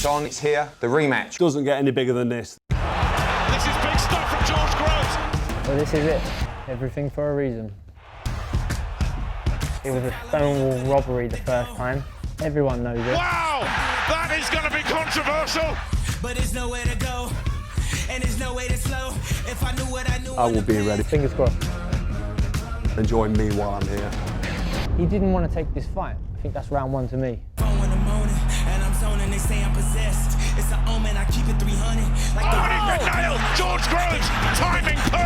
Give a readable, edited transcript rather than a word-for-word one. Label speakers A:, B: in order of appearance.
A: It's on, it's here, the rematch.
B: Doesn't get any bigger than this.
C: This is big stuff from George Groves.
D: Well, this is it. Everything for a reason. It was a Stonewall robbery the first time. Everyone knows it.
C: Wow! That is going to be controversial.
E: But there's nowhere to go, and there's no way to slow. If I knew what I knew,
B: I will be ready.
D: Fingers crossed.
B: Enjoy me while I'm here.
D: He didn't want to take this fight. I think that's round one to me.
E: Phone in the morning, and I'm zoning, they say I'm possessed. It's an omen, I keep it 300. Like
C: Oh, and he's been nailed! George Groves, timing perfect.